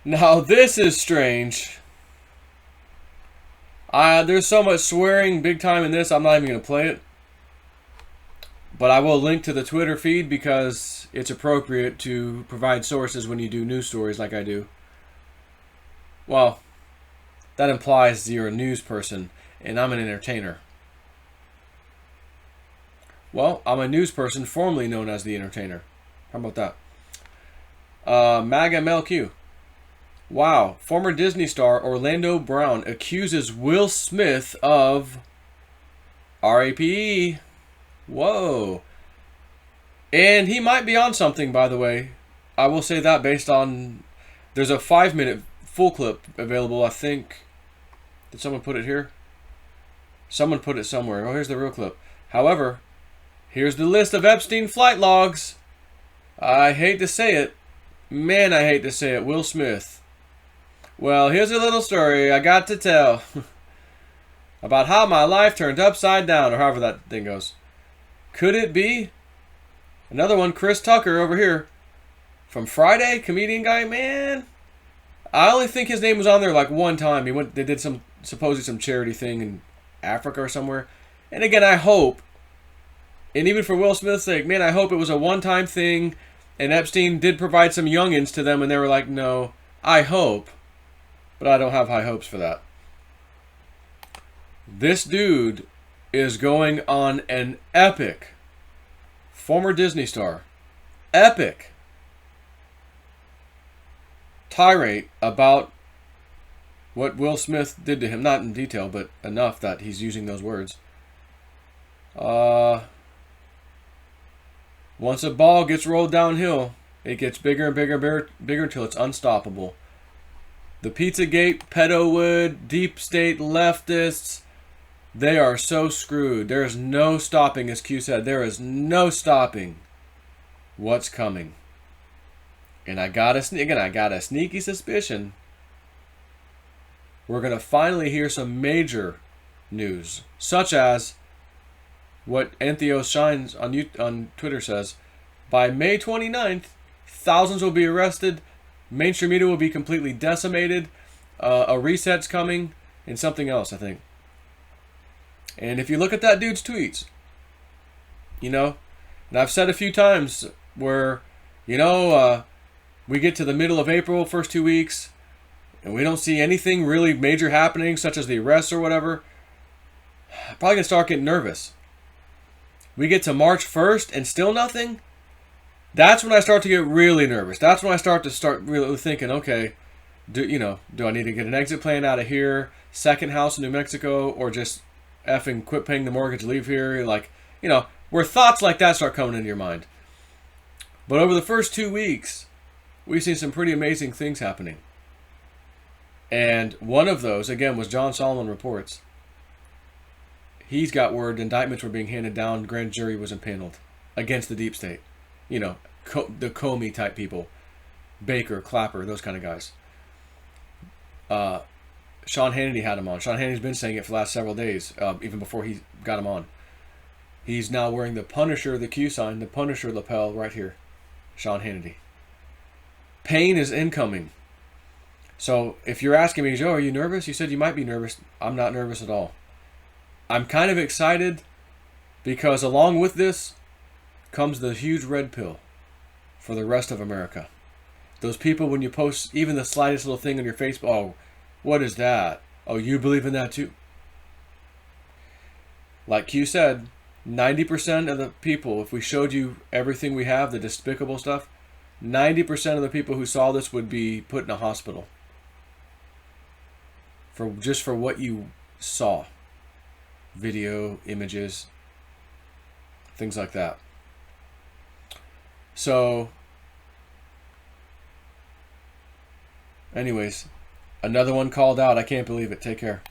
Now this is strange. There's so much swearing big time in this, I'm not even going to play it. But I will link to the Twitter feed because it's appropriate to provide sources when you do news stories like I do. Well, that implies you're a news person and I'm an entertainer. Well, I'm a news person formerly known as the entertainer. How about that? MAGA MLQ. Wow, former Disney star Orlando Brown accuses Will Smith of RAPE. Whoa. And he might be on something, by the way. I will say that based on... There's a 5-minute full clip available, I think. Did someone put it here? Someone put it somewhere. Oh, here's the real clip. However, here's the list of Epstein flight logs. I hate to say it. Man, I hate to say it. Will Smith. Well, here's a little story I got to tell about how my life turned upside down, or however that thing goes. Could it be? Another one, Chris Tucker over here. From Friday, comedian guy, man. I only think his name was on there like one time. They did supposedly some charity thing in Africa or somewhere. And again, I hope, and even for Will Smith's sake, man, I hope it was a one-time thing and Epstein did provide some youngins to them and they were like, no, I hope. But I don't have high hopes for that. This dude is going on an epic, former Disney star, epic tirade about what Will Smith did to him. Not in detail, but enough that he's using those words. Once a ball gets rolled downhill, it gets bigger and bigger and bigger until it's unstoppable. The Pizzagate, Pedowood, deep state leftists, they are so screwed. There is no stopping, as Q said, there is no stopping what's coming. And I got a sneaky suspicion we're going to finally hear some major news, such as what Antheos Shines on Twitter says. By May 29th, thousands will be arrested, mainstream media will be completely decimated, a reset's coming, and something else, I think. And if you look at that dude's tweets, and I've said a few times where, we get to the middle of April, first 2 weeks, and we don't see anything really major happening, such as the arrests or whatever, I'm probably going to start getting nervous. We get to March 1st and still nothing? That's when I start to get really nervous. That's when I start really thinking, okay, do I need to get an exit plan out of here, second house in New Mexico, or just effing quit paying the mortgage, leave here? Where thoughts like that start coming into your mind. But over the first 2 weeks, we've seen some pretty amazing things happening. And one of those, again, was John Solomon reports. He's got word indictments were being handed down, grand jury was impaneled against the deep state. The Comey type people. Baker, Clapper, those kind of guys. Sean Hannity had him on. Sean Hannity's been saying it for the last several days, even before he got him on. He's now wearing the Punisher, the Q sign, the Punisher lapel right here. Sean Hannity. Pain is incoming. So if you're asking me, Joe, are you nervous? You said you might be nervous. I'm not nervous at all. I'm kind of excited because along with this comes the huge red pill for the rest of America. Those people, when you post even the slightest little thing on your Facebook, oh, what is that? Oh, you believe in that too? Like Q said, 90% of the people, if we showed you everything we have, the despicable stuff, 90% of the people who saw this would be put in a hospital. For what you saw. Video, images, things like that. So, anyways, another one called out. I can't believe it. Take care.